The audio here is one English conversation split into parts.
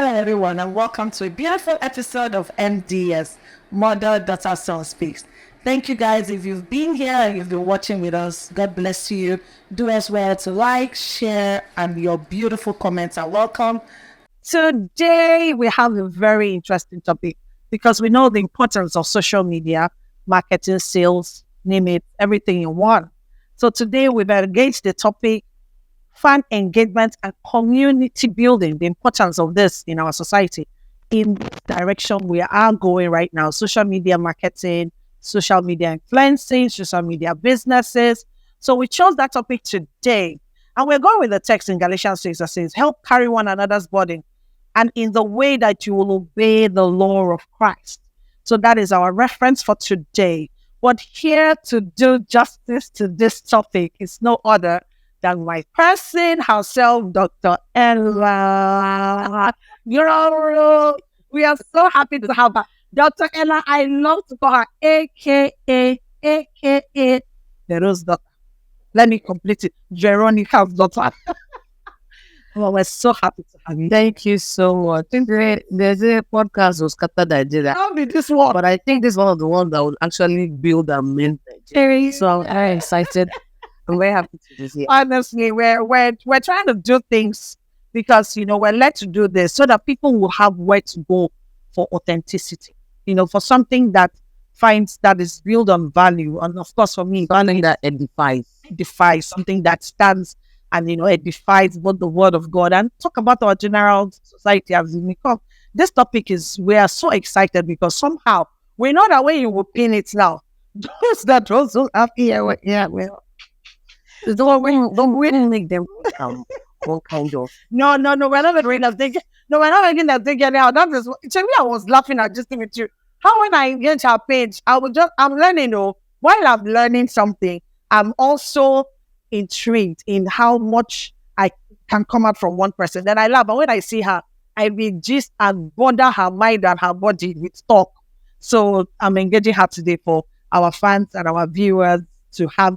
Hello, everyone, and welcome to a beautiful episode of MDS, Mother, Daughter, Son Speaks. Thank you, guys. If you've been here and you've been watching with us, God bless you. Do as well to like, share, and your beautiful comments are welcome. Today, we have a very interesting topic because we know the importance of social media, marketing, sales, name it, everything in one. So today, we've engaged the topic fan engagement and community building, the importance of this in our society. In this direction we are going right now, social media marketing, social media influencing, social media businesses. So we chose that topic today. And we're going with the text in Galatians 6 that says, help carry one another's burden and in the way that you will obey the law of Christ. So that is our reference for today. But here to do justice to this topic is no other than my person herself, Dr. Ella. We are so happy to have her. Dr. Ella, I love to call her AKA Vero's daughter. Let me complete it. Veronica's daughter. Well, we're so happy to have you. Thank you so much. There's a podcast was scattered Nigeria. How did this work? But I think this is one of the ones that would actually build and mend Nigeria. So I'm very excited. I'm very happy to be here. Honestly, we're trying to do things because, we're led to do this so that people will have where to go for authenticity, for something that is built on value. And of course, for me, Something that edifies, something that stands and, edifies both the word of God and talk about our general society as we come. This topic we are so excited because somehow we know that way you will pin it now. Those that also have here, don't make them one kind of. No, we're not making that thing. No, we're not making that thing anyhow. That is to me, I was laughing at just with you. How when I engage our page, I'm learning, while I'm learning something, I'm also intrigued in how much I can come out from one person. Then I laugh, but when I see her, I will just and bother her mind and her body with talk. So I'm engaging her today for our fans and our viewers to have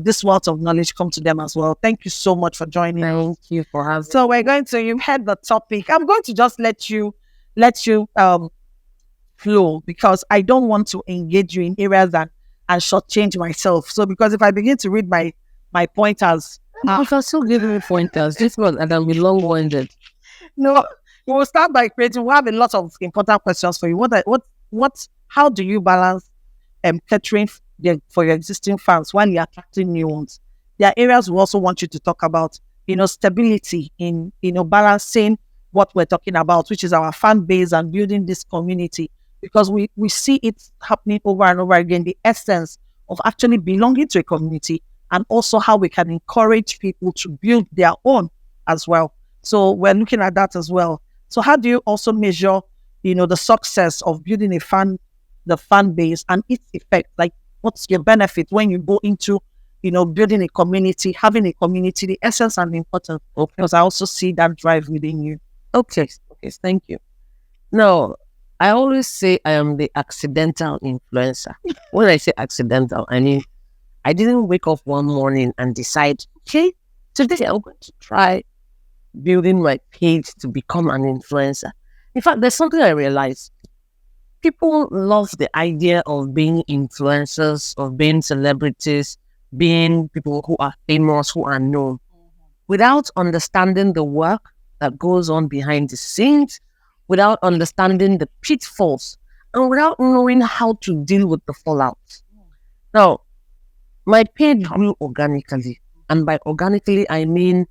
this wealth of knowledge come to them as well. Thank you so much for joining. Thank you for having. So we're going to, you've heard the topic. I'm going to just let you flow because I don't want to engage you in areas and shortchange myself. So because if I begin to read my pointers, you can still give me pointers. This one and I'll be long-winded. No, we will start by creating. We have a lot of important questions for you. How do you balance catering for your existing fans while you're attracting new ones? There are areas we also want you to talk about, stability in, balancing what we're talking about, which is our fan base and building this community, because we see it happening over and over again, the essence of actually belonging to a community and also how we can encourage people to build their own as well. So we're looking at that as well. So how do you also measure, the success of building the fan base and its effect? Like, what's your benefit when you go into, building a community, having a community, the essence and the importance? Because I also see that drive within you. Okay, thank you. No, I always say I am the accidental influencer. When I say accidental, I mean, I didn't wake up one morning and decide, okay, today I'm going to try building my page to become an influencer. In fact, there's something I realized. People love the idea of being influencers, of being celebrities, being people who are famous, who are known, without understanding the work that goes on behind the scenes, without understanding the pitfalls, and without knowing how to deal with the fallout. Now, my page grew organically, and by organically, I mean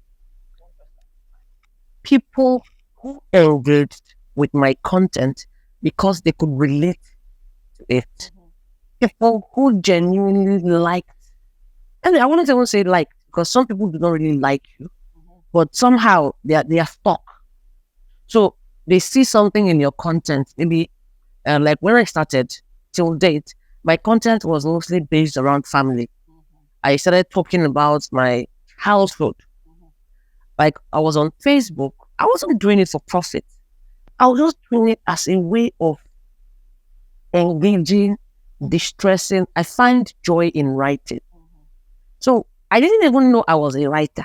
people who engaged with my content because they could relate to it. People who genuinely liked, and I want to say like, because some people do not really like you, but somehow they are stuck. So they see something in your content. Maybe like when I started till date, my content was mostly based around family. I started talking about my household. Like I was on Facebook. I wasn't doing it for profit. I was just doing it as a way of engaging, distressing. I find joy in writing. So I didn't even know I was a writer.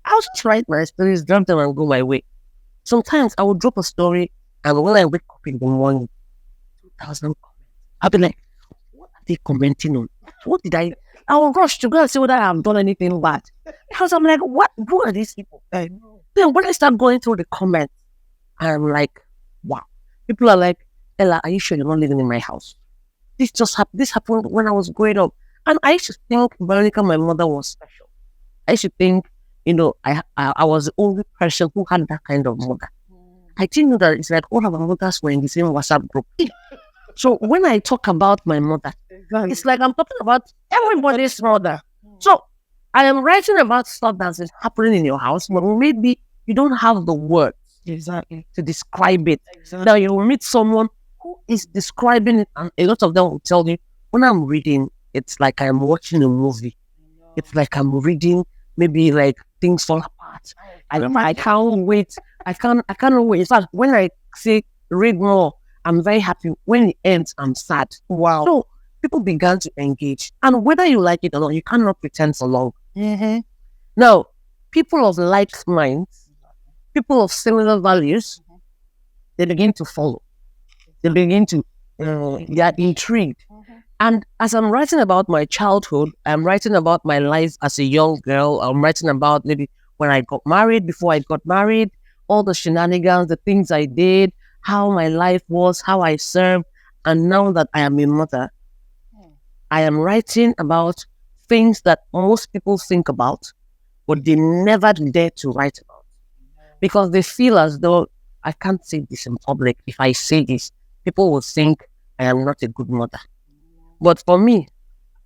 I was just write my stories, drop them and go my way. Sometimes I would drop a story, and when I wake up in the morning, 2,000 comments. I'll be like, what are they commenting on? What did I? I will rush to go and see whether I've done anything bad. Because I'm like, what? Who are these people? Then when I start going through the comments, I'm like, wow. People are like, Ella, are you sure you're not living in my house? This happened when I was growing up. And I used to think Veronica, my mother, was special. I used to think, I was the only person who had that kind of mother. I didn't know that it's like all of our mothers were in the same WhatsApp group. So when I talk about my mother, it's like I'm talking about everybody's mother. So I am writing about stuff that is happening in your house, but maybe you don't have the words to describe it. Now you will meet someone who is describing it, and a lot of them will tell you, when I'm reading, it's like I'm watching a movie. It's like I'm reading, maybe like things fall apart. I can't wait. I can't wait. In fact, when I say read more, I'm very happy. When it ends, I'm sad. Wow. So people began to engage. And whether you like it or not, you cannot pretend for long. Now, people of like minds, people of similar values, they begin to follow. They begin to, they are intrigued. And as I'm writing about my childhood, I'm writing about my life as a young girl. I'm writing about maybe when I got married, before I got married, all the shenanigans, the things I did, how my life was, how I served. And now that I am a mother, I am writing about things that most people think about, but they never dare to write about. Because they feel as though I can't say this in public. If I say this, people will think I am not a good mother. But for me,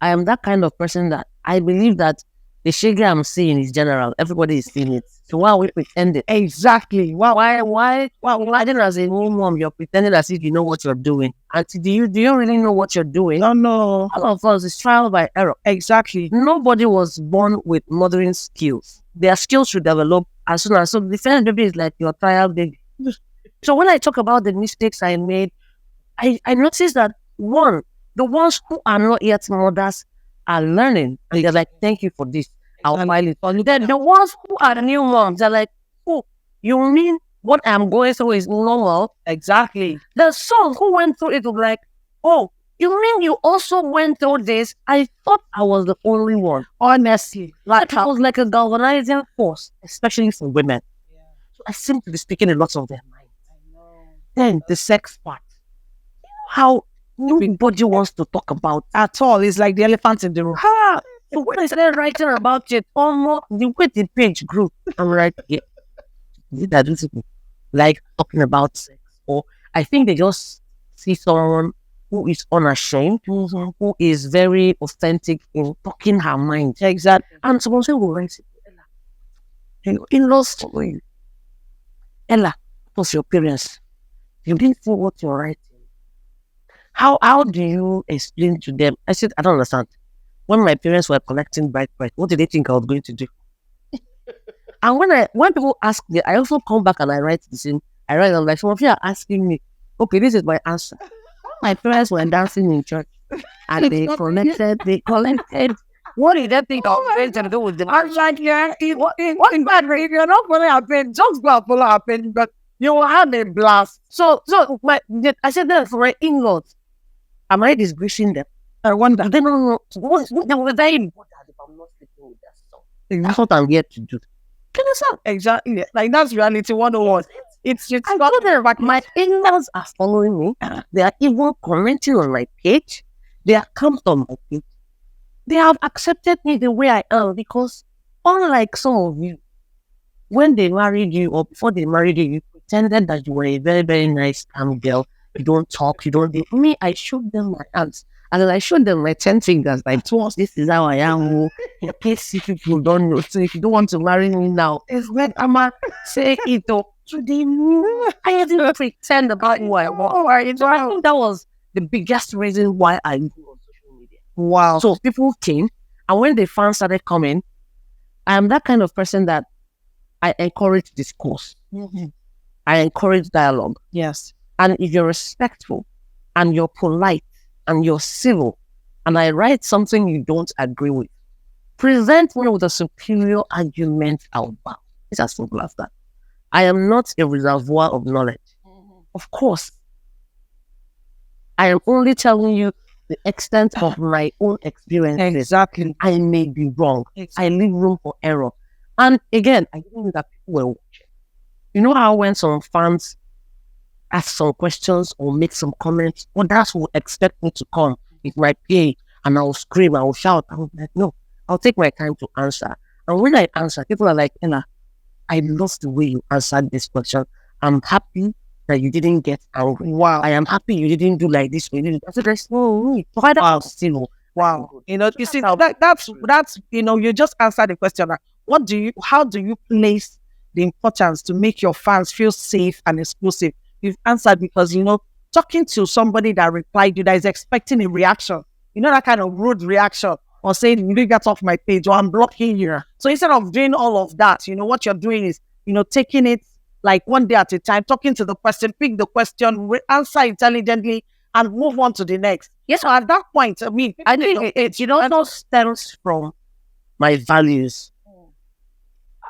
I am that kind of person that I believe that the shege I'm seeing is general. Everybody is seeing it. So why are we pretending? Exactly. Why then as a new mom, you're pretending as if you know what you're doing. And do you really know what you're doing? No. All of us is trial by error. Exactly. Nobody was born with mothering skills. Their skills should develop as soon as. So the first baby is like your trial baby. So when I talk about the mistakes I made, I noticed that the ones who are not yet mothers are learning. And they're like, thank you for this. I'll file it on you. Then the ones who are the new moms, they're like, oh, you mean what I'm going through is normal? Exactly. The son who went through it was like, oh, you mean you also went through this? I thought I was the only one. Honestly. Like it was like a galvanizing force, especially for women. Yeah. So I seem to be speaking a lot of their minds. I know. Then the sex part. How nobody wants to talk about at all. It's like the elephant in the room. So when I started writing about it, almost the way the page grew, I'm like, yeah, like talking about sex, or I think they just see someone who is unashamed, who is very authentic in talking her mind. Exactly. And someone said, "Well, write it, in-laws for you, Ella, what was your parents? You didn't see what you're writing. How do you explain to them?" I said, I don't understand. When my parents were collecting bride price, what did they think I was going to do? And when people ask me, I also come back and I write the same. I write on like, some of you are asking me, okay, this is my answer. My parents were dancing in church and they collected. What did they think I was going to do with them? I was like, yeah, what's bad if you're not going to happen? Just go pull happen, but you will have a blast. So I said that for my in-laws. Am I disgracing them? I wonder. They don't know. They were very important if I'm not sleeping with their son. That's what I'm here to do. Can you see? Exactly. Like that's reality 101. It's I got there, but my in-laws are following me. They are even commenting on my page. They are camped on my page. They have accepted me the way I am because unlike some of you, when they married you or before they married you, you pretended that you were a very, very nice calm girl. You don't talk, you don't do me. I showed them my hands. And then I showed them my 10 fingers. Like, this is how I am. In case if people don't know. So if you don't want to marry me now, it's when I'ma say it though. So they knew I didn't pretend about who I was. So I think that was the biggest reason why I grew on social media. Wow. So people came, and when the fans started coming, I am that kind of person that I encourage discourse. I encourage dialogue. Yes. And if you're respectful and you're polite and you're civil and I write something you don't agree with, present me with a superior argument, I'll bow. It's as simple as that. I am not a reservoir of knowledge. Of course, I am only telling you the extent of my own experiences. Exactly. I may be wrong. I leave room for error. And again, I didn't know that people were watching. You know how when some fans ask some questions or make some comments, others will expect me to come with my PA and I'll scream, I'll shout. I'm like, no, I'll take my time to answer. And when I answer, people are like, Ella, I love the way you answered this question. I'm happy that you didn't get angry. Wow. I am happy you didn't do like this. I said, there's no need. Wow. Still, Wow. You know, you see, that's you know, you just answered the question. How do you place the importance to make your fans feel safe and exclusive? You've answered because, you know, talking to somebody that replied you that is expecting a reaction, you know, that kind of rude reaction, or saying, you didn't get off my page, or I'm blocking you. So instead of doing all of that, you know, what you're doing is, you know, taking it like one day at a time, talking to the person, pick the question, answer intelligently, and move on to the next. Yes, so at that point, I mean, I think it also stems from my values.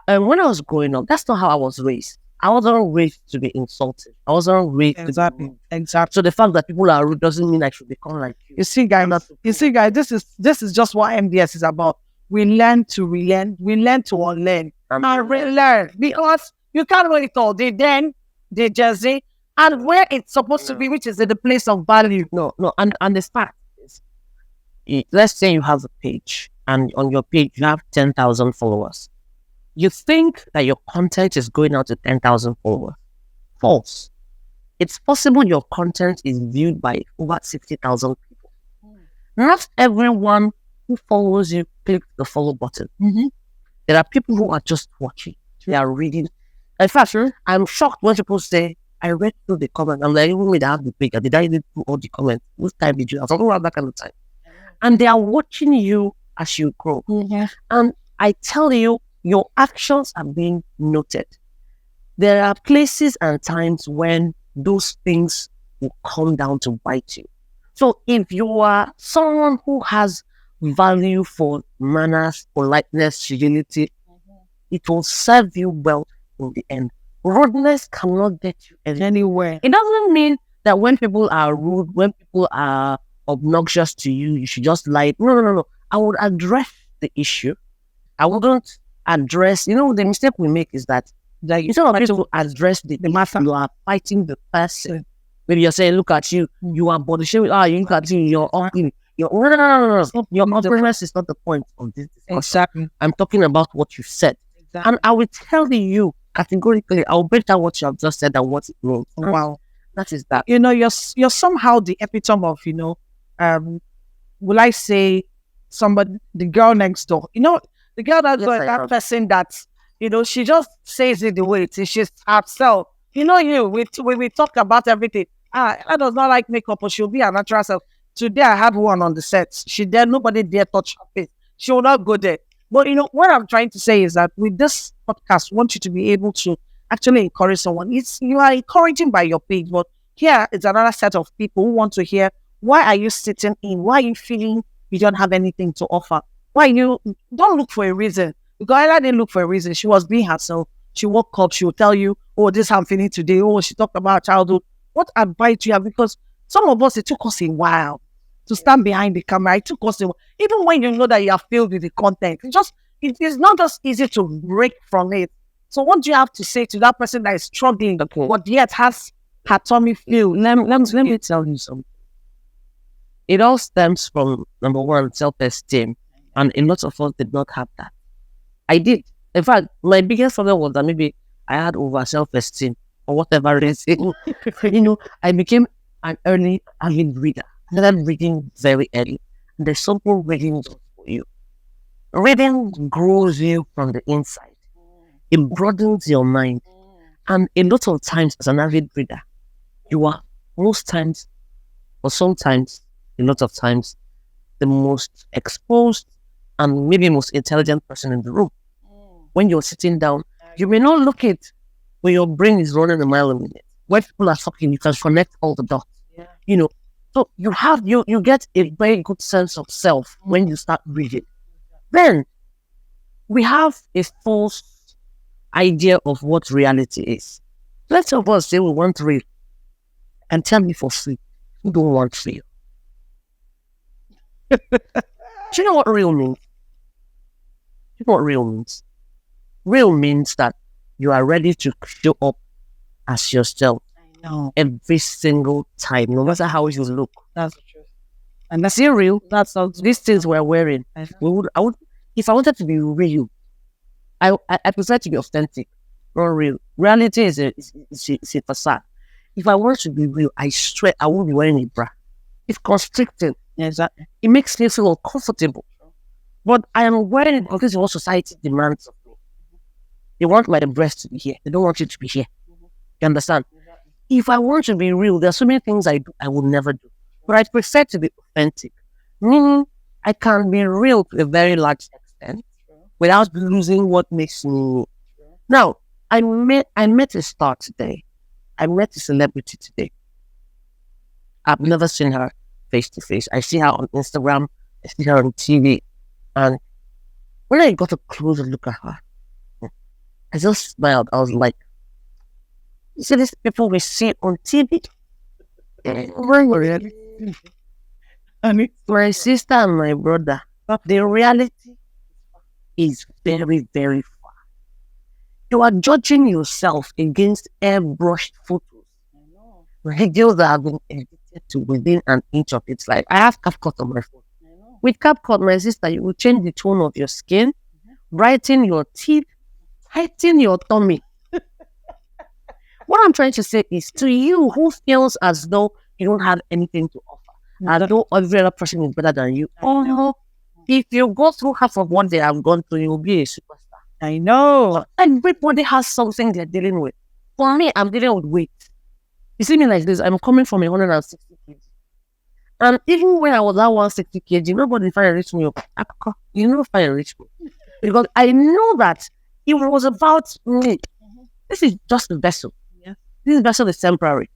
And when I was growing up, that's not how I was raised. I wasn't raised to be insulted. I wasn't raised to be rude. Exactly. So the fact that people are rude doesn't mean I should become like you. You see, guys, this is just what MDS is about. We learn to relearn, we learn to unlearn, and relearn, because you can't wait it all. They jersey, and where it's supposed to be, which is in the place of value. No, and the fact is, let's say you have a page, and on your page you have 10,000 followers. You think that your content is going out to 10,000 followers. False. It's possible your content is viewed by over 60,000 people. Not everyone who follows you click the follow button. There are people who are just watching. They are reading. In fact, I'm shocked when people say, I read through the comments. I'm like, even with I have the page, did I read through all the comments? What time did you have? I don't have that kind of time. And they are watching you as you grow. And I tell you, your actions are being noted. There are places and times when those things will come down to bite you. So if you are someone who has value for manners, politeness, civility, it will serve you well in the end. Rudeness cannot get you anywhere. It doesn't mean that when people are rude, when people are obnoxious to you, you should just lie. No. I would address the issue. I wouldn't address, you know, the mistake we make is that instead of people address the matter, you are fighting the person. Maybe you're saying, look at you, you are body shaming. You look at you, you're ugly. No. Your ugliness is not the point of this discussion. Exactly. I'm talking about what you said. Exactly. And I will tell you categorically, I'll break down what you have just said and what it means. Wow. That is that. You know, you're somehow the epitome of, you know, will I say somebody, the girl next door. You know, the girl that person that, you know, she just says it the way it is. She's herself. You know, we talk about everything. I does not like makeup, but she'll be her natural self. Today I had one on the set. Nobody dare touch her face. She will not go there. But you know, what I'm trying to say is that with this podcast, I want you to be able to actually encourage someone. You are encouraging by your page, but here is another set of people who want to hear, why are you sitting in? Why are you feeling you don't have anything to offer? Why you don't look for a reason? Because Ella didn't look for a reason. She was being herself. She woke up, she will tell you, oh, this is how I'm feeling today. Oh, she talked about childhood. What advice do you have? Because some of us, it took us a while to stand behind the camera. It took us a while. Even when you know that you are filled with the content, it's not just easy to break from it. So what do you have to say to that person that is struggling, but yet has her tummy filled? Let me tell you something. It all stems from, number one, self-esteem. And a lot of us did not have that. I did. In fact, my biggest problem was that maybe I had over self-esteem or whatever it is. You know, I became an early avid reader. I started reading very early. And there's something reading does for you. Reading grows you from the inside. It broadens your mind. And a lot of times, as an avid reader, you are most times, or sometimes, a lot of times, the most exposed and maybe most intelligent person in the room. When you're sitting down, you may not look it, but your brain is running a mile a minute. When people are talking, you can connect all the dots. You know, so you get a very good sense of self when you start reading. Then we have a false idea of what reality is. Let's of us say we want real, and tell me for free, we don't want real. Do you know what real means? You know what real means? Real means that you are ready to show up as yourself. I know. Every single time, no matter how you look. That's the truth. And that's See, real. That's all. These things we're wearing. I would. If I wanted to be real, I prefer to be authentic, not real. Reality is a facade. If I want to be real, I swear I won't be wearing a bra. It's constricting. Exactly. It makes me feel uncomfortable. But I am wearing it because of what society demands of me. They want my breast to be here. They don't want you to be here. You understand? Exactly. If I want to be real, there are so many things I do I would never do. But I prefer to be authentic. Meaning, I can be real to a very large extent without losing what makes me me. Now, I met a star today. I met a celebrity today. I've never seen her face to face. I see her on Instagram. I see her on TV. And when I got a closer look at her, I just smiled. I was like, you see these people we see on TV? And My sister and my brother, the reality is very, very far. You are judging yourself against airbrushed photos. I know. Videos that have been edited to within an inch of its life. I have CapCut on my phone. I know. With CapCut, my sister, you will change the tone of your skin, brighten your teeth, tighten your tummy. What I'm trying to say is to you who feels as though you don't have anything to offer, and though every other person is better than you. Oh no. If you go through half of what they have gone through, you'll be a superstar. I know. Everybody has something they're dealing with. For me, I'm dealing with weight. You see me like this, I'm coming from 160 kg. And even when I was at 160 kg, nobody finally reached me up. You know, finally reached me. Because I know that it was about me. This is just a vessel. Yeah. This vessel is temporary.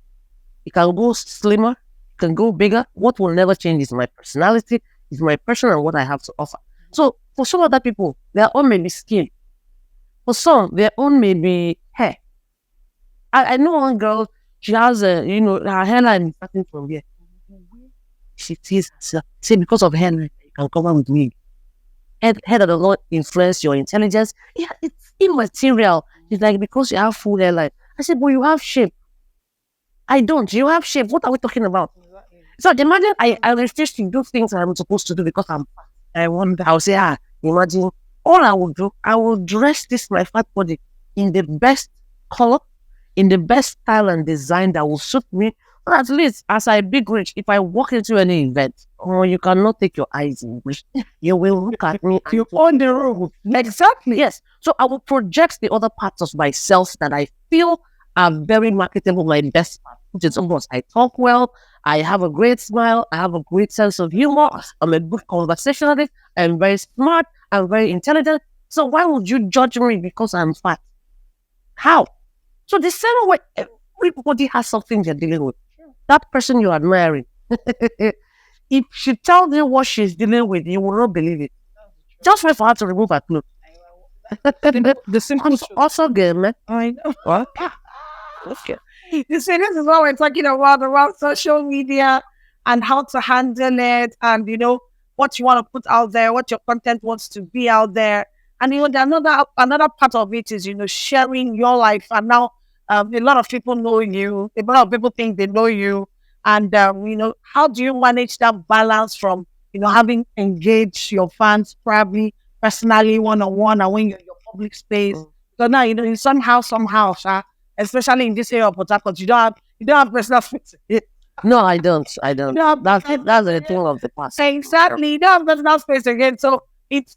It can go slimmer, it can go bigger. What will never change is my personality, is my passion and what I have to offer. So for some other people, their own may be skin. For some, their own may be hair. I know one girl, she has her hairline is starting from here. She sees herself, say because of hairline, you can cover with wig. Hair that does not influence your intelligence. Yeah, it's immaterial. It's like because you have full hairline. I said, but you have shape. I don't. You have shape. What are we talking about? Exactly. So imagine I refuse to do things I'm supposed to do because I'm fat. I wonder. I'll say, imagine all I will do, I will dress this my fat body in the best color, in the best style and design that will suit me. But at least as I big rich, if I walk into any event, you cannot take your eyes in which you will look at me. You're on the road. Exactly. Yes. So I will project the other parts of myself that I feel are very marketable, my best part, which is almost I talk well, I have a great smile, I have a great sense of humor, I'm a good conversationalist, I'm very smart, I'm very intelligent. So why would you judge me because I'm fat? How? So the same way everybody has something they're dealing with. That person you're admiring, if she tells you what she's dealing with, you will not believe it. Just wait for her to remove her clothes. The simple truth. Also good, man. I know. What? Okay. You see, this is what we're talking about social media and how to handle it, and what you want to put out there, what your content wants to be out there, and another part of it is sharing your life. And now a lot of people know you, a lot of people think they know you, and how do you manage that balance from having engaged your fans probably personally one-on-one, and when you're in your public space? So now somehow, especially in this area of Port Harcourt, you don't have personal space. No, I don't. That's the thing of the past. Exactly. You don't have personal space again. So it's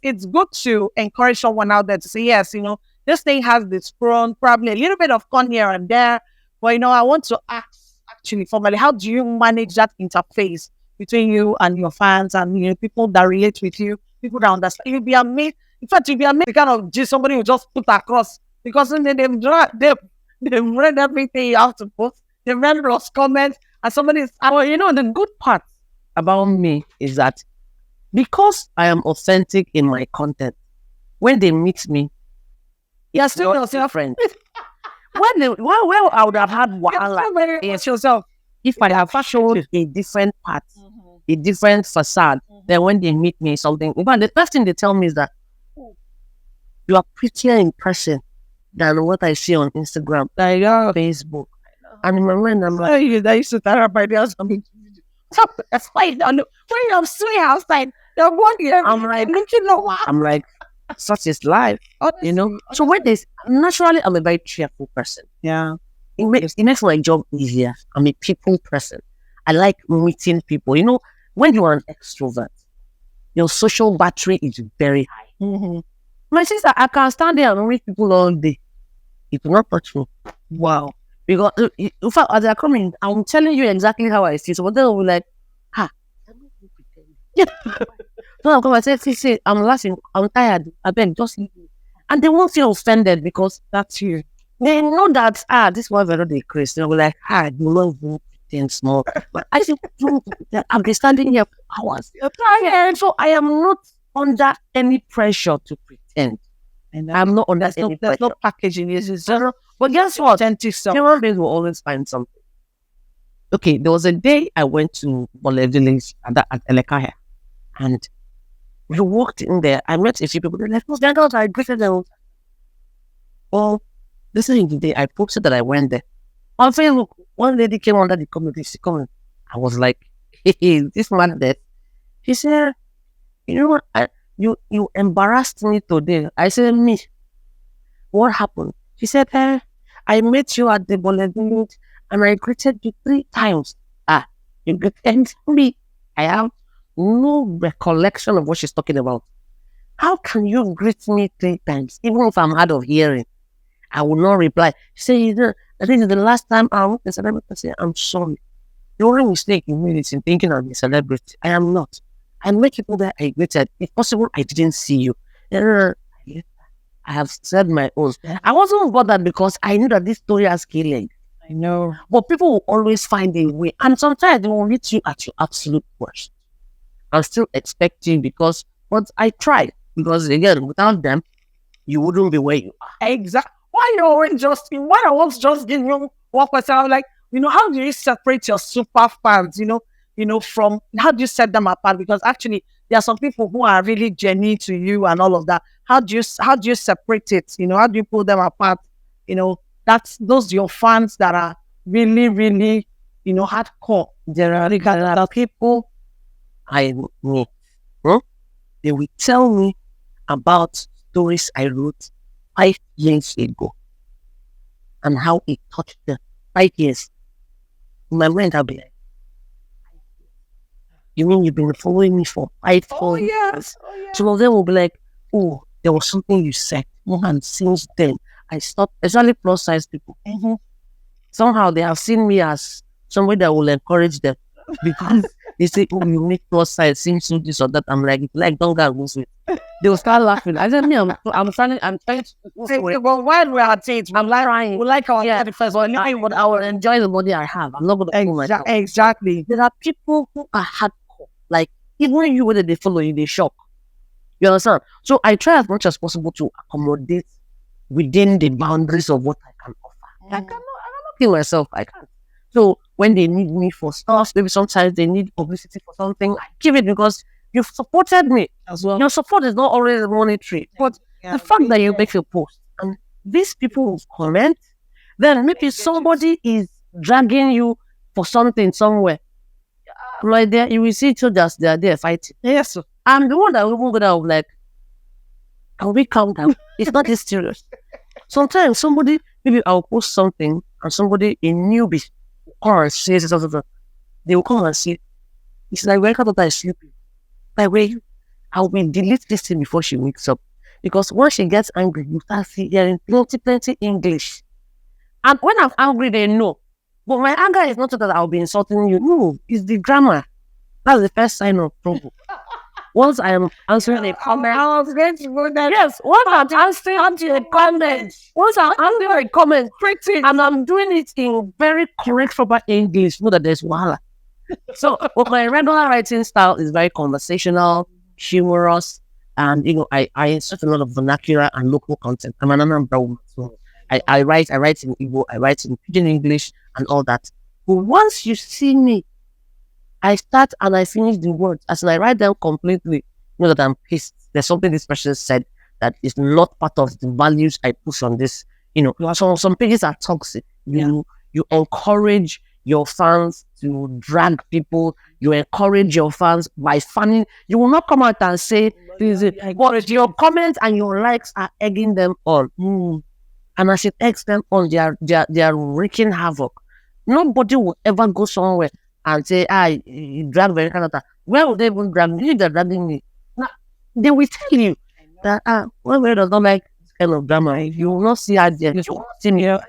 it's good to encourage someone out there to say, yes, this thing has this grown, probably a little bit of fun here and there. But I want to ask actually formally, how do you manage that interface between you and your fans and people that relate with you, people that understand? You'll be amazed. In fact, you'll be amazed the kind of somebody who just put across. Because then they've read everything you have to post. They've read those comments, and somebody is. The good part about me is that because I am authentic in my content, when they meet me, You're still your friend. Well, I would have had wahala. Yes, yourself. If I have showed a different part, a different facade, then when they meet me, something. In fact, the first thing they tell me is that you are prettier in person than what I see on Instagram, like Facebook. And in my mind, I'm like, hey, I used to tell everybody else. That's why when I'm sitting outside, the one year, I'm like, you know what? I'm like, such is life, you know. So when there's naturally, I'm a very cheerful person. Yeah. It makes my job easier. I'm a people person. I like meeting people. You know, when you are an extrovert, your social battery is very high. My sister, I can stand there and meet people all day. It will not touch me. Wow. Because in fact, as they're coming, I'm telling you exactly how I see. So they will be like, so I'll come and say, I'm laughing, I'm tired, I beg, just leave me. And they won't feel offended because that's you. They know that, this was very crazy. They'll be like, you love pretend small. But I think, I've been standing here for hours. You're tired. So I am not under any pressure to pretend. And I'm not under any pressure. There's no packaging. It's zero. But guess what? Authentic stuff. Human beings will always find something. Okay, there was a day I went to Village at Elekaya. And we walked in there. I met a few people. They're like, oh, they're not. I greeted them. Oh, this is the day I posted that I went there. On Facebook, one lady came under the community. She came. I was like, hey, this man there. She said, you know what? You embarrassed me today. I said, me. What happened? She said, I met you at the bulletin and I greeted you 3 times. You greeted me. I have no recollection of what she's talking about. How can you greet me 3 times? Even if I'm hard of hearing, I will not reply. She said, I think the last time I went to a celebrity, I said, I'm sorry. The only mistake you made is in thinking I'm a celebrity. I am not. I met people that I greeted. If possible, I didn't see you. I have said my own. I wasn't bothered because I knew that this story has killing. I know. But people will always find a way. And sometimes they will meet you at your absolute worst. I'll still expect you but I tried. Because again, without them, you wouldn't be where you are. Exactly. Why I was just giving you one question. I was like, how do you separate your super fans, from how do you set them apart? Because actually there are some people who are really genuine to you and all of that. How do you separate it? How do you pull them apart? Those your fans that are really, really, hardcore. There are people I meet. They will tell me about stories I wrote 5 years ago and how it touched them. 5 years. In my mind, I'll be like, you mean you've been following me for 5 years? Some of them will be like, oh, there was something you said. And since then, I stopped, especially plus size people. Somehow they have seen me as somebody that will encourage them because they say, oh, you make plus size, seems so this or that. I'm like, don't go lose it. They will start laughing. I said, I'm trying to. Well, while we're at it, I'm trying. We like our 31st, but I will enjoy the body I have. I'm not going to fool myself. Exactly. There are people who are hardcore. Like, even you, whether they follow you, they shock. You understand? So I try as much as possible to accommodate within the boundaries of what I can offer. I cannot kill myself. I can't. So when they need me for stuff, maybe sometimes they need publicity for something, I give it because you've supported me as well. Your support is not always monetary, but the fact that you make a post and these people will comment, then maybe somebody is dragging you for something somewhere. Right there, you will see each other, they are there fighting. Yes, sir. I'm the one that will go down like, can we calm down? It's not this serious. Sometimes somebody, maybe I'll post something and somebody, a newbie, or says something, they will come and say, it's like, where can't I sleep? By the way, I will delete this thing before she wakes up. Because when she gets angry, you start hearing plenty English. And when I'm angry, they know. But my anger is not that I'll be insulting you. No, it's the grammar. That's the first sign of trouble. Once I am answering a comment, I was going to go there. Yes, once I'm answering a comment, and I'm doing it in very correct, proper English, know that there's wahala. So, but my regular writing style is very conversational, humorous, And I insert a lot of vernacular and local content. I'm an Anambra woman, so I write in Igbo, I write in Pidgin English and all that. But once you see me, I start and I finish the words. As in I write them completely, that I'm pissed. There's something this person said that is not part of the values I push on this. Some pages are toxic. You encourage your fans to drag people. You encourage your fans by fanning. You will not come out and say, but your comments and your likes are egging them on. And as it eggs them on, they are wreaking havoc. Nobody will ever go somewhere and say, you drag Veronica. Where would they even drag me? They're dragging me. Now, they will tell you that Veronica does not like this kind of drama. You will not see her there.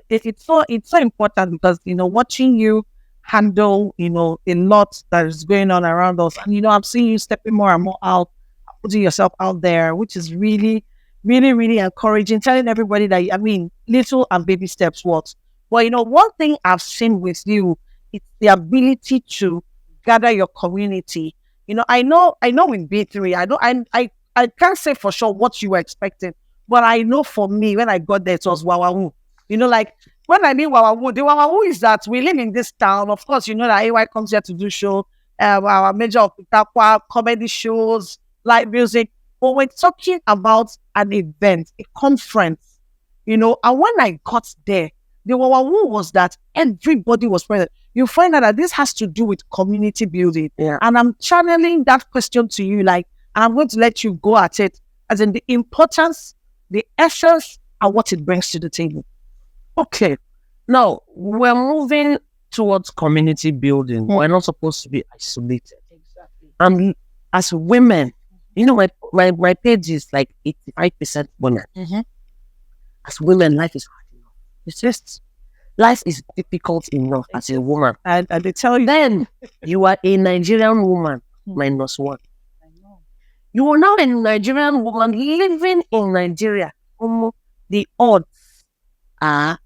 It's so important because watching you handle a lot that is going on around us, and I'm seeing you stepping more and more out, putting yourself out there, which is really, really, really encouraging. Telling everybody that little and baby steps works. Well, one thing I've seen with you, it's the ability to gather your community. I know with B3, I can't say for sure what you were expecting, but I know for me, when I got there, it was Wawawu. Like when I mean Wawawu, the Wawawu is that we live in this town. Of course, you know that AY comes here to do show, our major of Pitakwa, comedy shows, live music. But we're talking about an event, a conference, and when I got there, the Wawawu was that everybody was present. You find out that this has to do with community building. Yeah. And I'm channeling that question to you, and I'm going to let you go at it, as in the importance, the essence, and what it brings to the table. Okay. Now, we're moving towards community building. We're not supposed to be isolated. Exactly. As women, my page is like 85% women. As women, life is hard enough. It's just, life is difficult enough as a woman. And they tell you. Then, you are a Nigerian woman, -1. I know. You are now a Nigerian woman living in Nigeria. The odds are,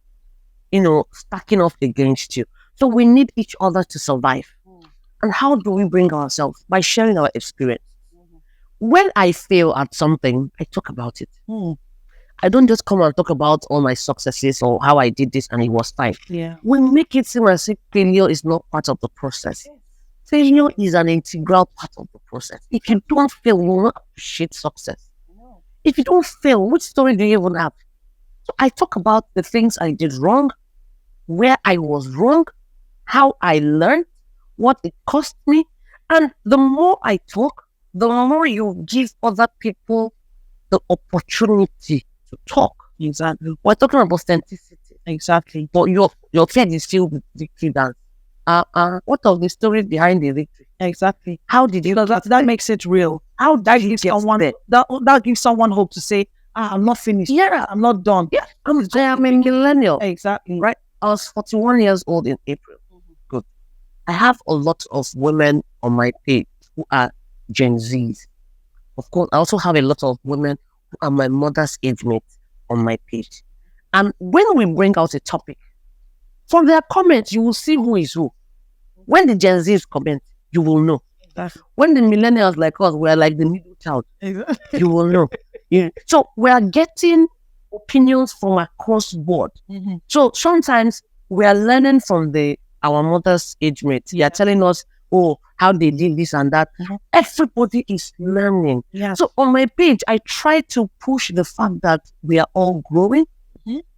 stacking up against you. So we need each other to survive. And how do we bring ourselves? By sharing our experience. When I fail at something, I talk about it. I don't just come and talk about all my successes or how I did this and it was fine. Yeah. We make it seem as if failure is not part of the process. Failure is an integral part of the process. If you don't fail, you will not appreciate success. If you don't fail, which story do you even have? So I talk about the things I did wrong, where I was wrong, how I learned, what it cost me. And the more I talk, the more you give other people the opportunity to talk. Exactly. We're talking about authenticity. Exactly. But your faith is still with victory dance. What of the story behind the victory? Exactly. How did you? Because that makes it real. How That did you gives get someone there? that gives someone hope to say, I'm not finished. Yeah, I'm not done. yeah. I'm a millennial. Exactly. Right. I was 41 years old in April. Good. I have a lot of women on my page who are Gen Zs. Of course, I also have a lot of women who are my mother's age mates on my page. And when we bring out a topic, from their comments, you will see who is who. When the Gen Zs comment, you will know. Exactly. When the millennials like us, we're like the middle child, you will know. Yeah. So we are getting opinions from across board. So sometimes we are learning from our mother's age mates. They are telling us, how they did this and that. Everybody is learning. Yeah. So on my page, I try to push the fact that we are all growing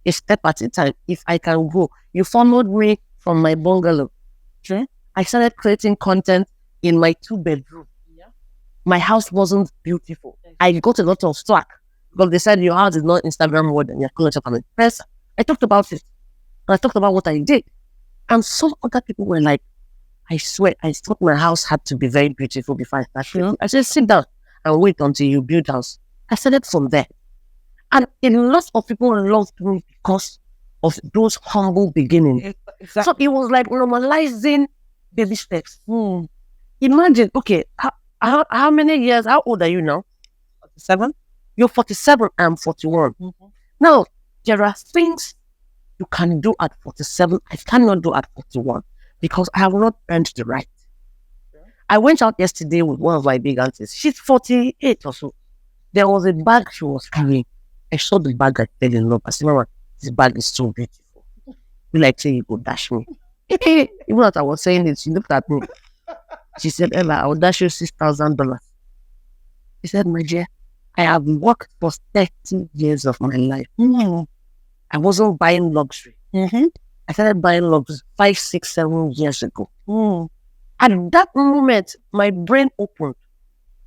a step at a time. If I can grow, you followed me from my bungalow. Sure. I started creating content in my 2-bedroom. Yeah. My house wasn't beautiful. I got a lot of slack because they said your house is not Instagram worthy and you're calling yourself an influencer. I talked about it. And I talked about what I did. And some other people were like, I swear, I thought my house had to be very beautiful before I started. I said, sit down and wait until you build house. I started from there. And a lot of people loved me because of those humble beginnings. Exactly. So it was like normalizing baby steps. Imagine, okay, how many years, how old are you now? 47. You're 47, I'm 41. Now, there are things you can do at 47, I cannot do at 41 because I have not earned the right. I went out yesterday with one of my big aunties. She's 48 or so. There was a bag she was carrying. I saw the bag, I fell in love. I said, Mama, this bag is so beautiful. You like say you go dash me. Even as I was saying it, she looked at me. She said, Ella, I will dash you $6,000. She said, my dear, I have worked for 30 years of my life. I wasn't buying luxury. I started buying luxury 5, 6, 7 years ago. At that moment, my brain opened.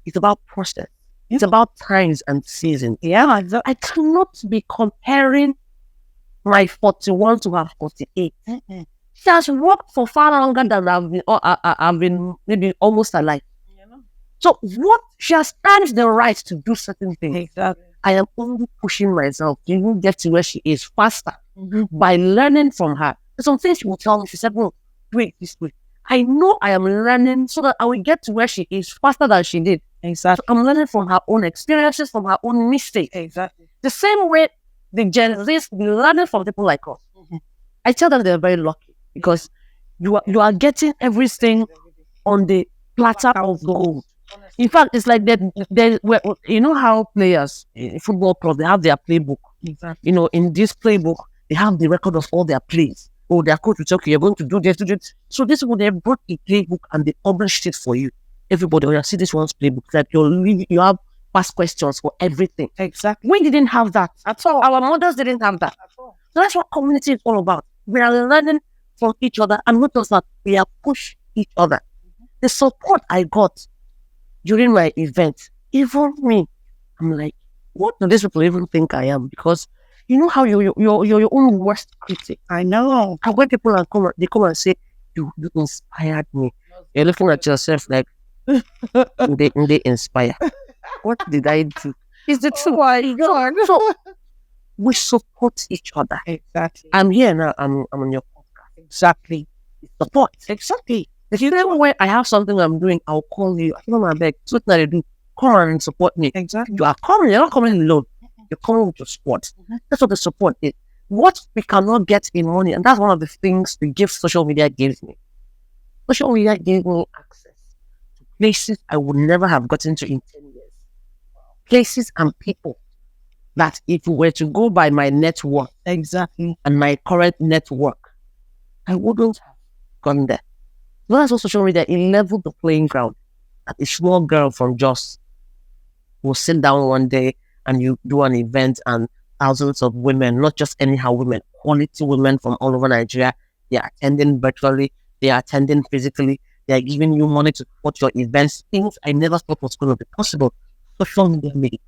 It's about process. It's about times and seasons. Yeah. I cannot be comparing my 41 to her 48. She has worked for far longer than I've been maybe almost alive. So what she has earned the right to do certain things. Exactly. I am only pushing myself to even get to where she is faster by learning from her. There's some things she will tell me. She said, "No, do it this way." I know I am learning so that I will get to where she is faster than she did. Exactly. So I'm learning from her own experiences, from her own mistakes. Exactly. The same way the Gen Zs be learning from people like us. I tell them they're very lucky because you are getting everything on the platter of gold. In fact, it's like that. You know how players in football clubs they have their playbook. Exactly. You know, in this playbook they have the record of all their plays. Oh, their coach will tell you, you're going to do this, do this. So this one they brought a playbook and they published it for you. Everybody, when you see this one's playbook, like you have past questions for everything. Exactly. We didn't have that at all. Our mothers didn't have that. So that's what community is all about. We are learning from each other, and not just that, we are push each other. The support I got during my event, even me, I'm like, what do these people even think I am? Because you know how you're your own worst critic. I know. And when people they come and say, you inspired me. You're looking at yourself like, they inspire. What did I do? It's the truth. So we support each other. Exactly. I'm here now. I'm on your podcast. Exactly. Support. Exactly. The same way I have something I'm doing, I'll call you. I feel my beg. So what I do? Come on and support me. Exactly. You are coming. You're not coming alone. You're coming with your support. That's what the support is. What we cannot get in money, and that's one of the things the gift social media gives me. Social media gave me access to places I would never have gotten to in 10 years. Places and people that if we were to go by my network Exactly. and my current network, I wouldn't have gone there. So that's what social media, it leveled the playing ground. That a small girl from Jos will sit down one day and you do an event and thousands of women, not just anyhow women, quality women from all over Nigeria, they are attending virtually, they are attending physically, they are giving you money to support your events, things I never thought was going to be possible. Social media made it.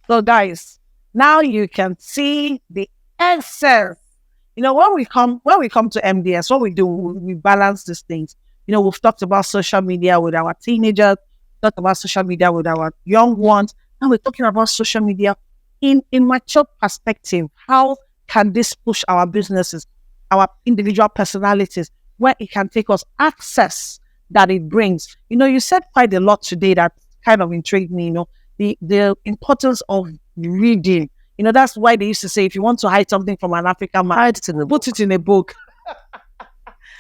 So guys, now you can see the essence. You know, when we come to MDS, what we do, we balance these things. You know, we've talked about social media with our teenagers, talked about social media with our young ones. Now we're talking about social media in mature perspective. How can this push our businesses, our individual personalities, where it can take us access that it brings? You know, you said quite a lot today that kind of intrigued me, you know, the importance of reading. You know, that's why they used to say, if you want to hide something from an African man, put it in a book.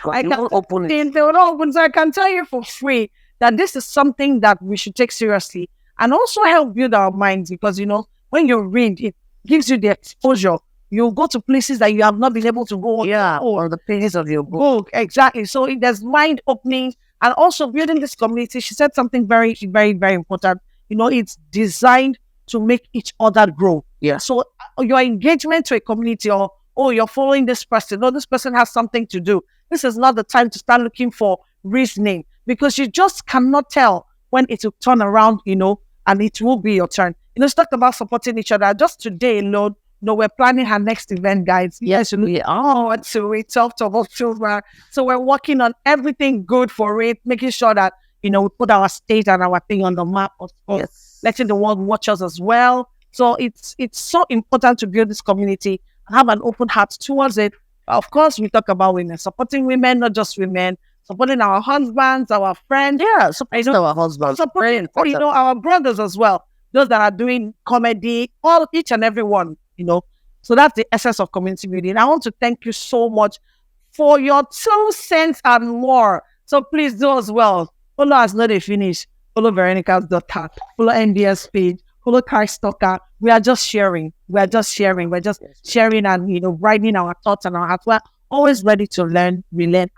They won't open it. They will not open. So I can tell you for free that this is something that we should take seriously and also help build our minds, because, you know, when you read, it gives you the exposure. You'll go to places that you have not been able to go on the pages of your book. Exactly. So there's mind opening and also building this community. She said something very, very, very important. You know, it's designed to make each other grow. Yeah. So your engagement to a community, or, oh, you're following this person, no, this person has something to do. This is not the time to start looking for reasoning, because you just cannot tell when it will turn around, you know, and it will be your turn. You know, it's talked about supporting each other. Just today alone, you know, we're planning our next event, guys. Yes, we are. So we talked about children. So we're working on everything good for it, making sure that, you know, we put our state and our thing on the map, of course, Yes. letting the world watch us as well. So it's so important to build this community and have an open heart towards it. Of course, we talk about women, supporting women, not just women, supporting our husbands, our friends. Yeah, supporting our husbands. Supporting, you know, our brothers as well. Those that are doing comedy, each and every one, you know. So that's the essence of community building. I want to thank you so much for your 2 cents and more. So please do as well. Follow us, not a finish. follow Veronica's daughter, follow MDS page, follow Car Stalker. We are just sharing. We're just sharing and, writing our thoughts and our hearts. We're always ready to learn, relearn,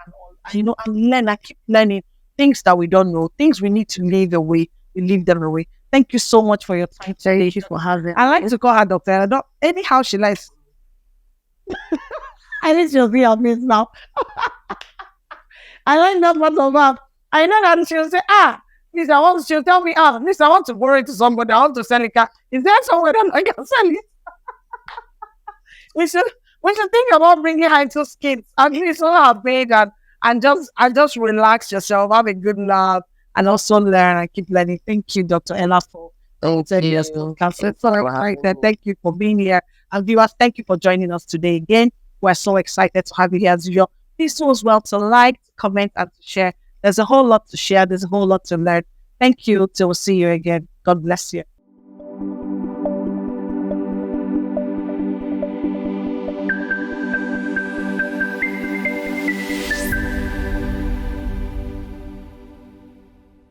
and learn and keep learning things that we don't know, things we need to leave away. We leave them away. Thank you so much for your time today. Thank you for having. I like to call her Doctor. Anyhow she likes. I need to be on this now. I like that one of her. I know that she'll say, she'll tell me, Miss, I want to borrow it to somebody. I want to sell it. Is there somewhere that I can sell it? we should think about bringing her into skits. And it's all her page and just relax yourself, have a good laugh, and also learn and keep learning. Thank you, Dr. Ella, for Yes, thank you for being here. And viewers, thank you for joining us today again. We're so excited to have you here as usual. Please do as well to like, comment, and to share. There's a whole lot to share. There's a whole lot to learn. Thank you. Till we'll see you again. God bless you.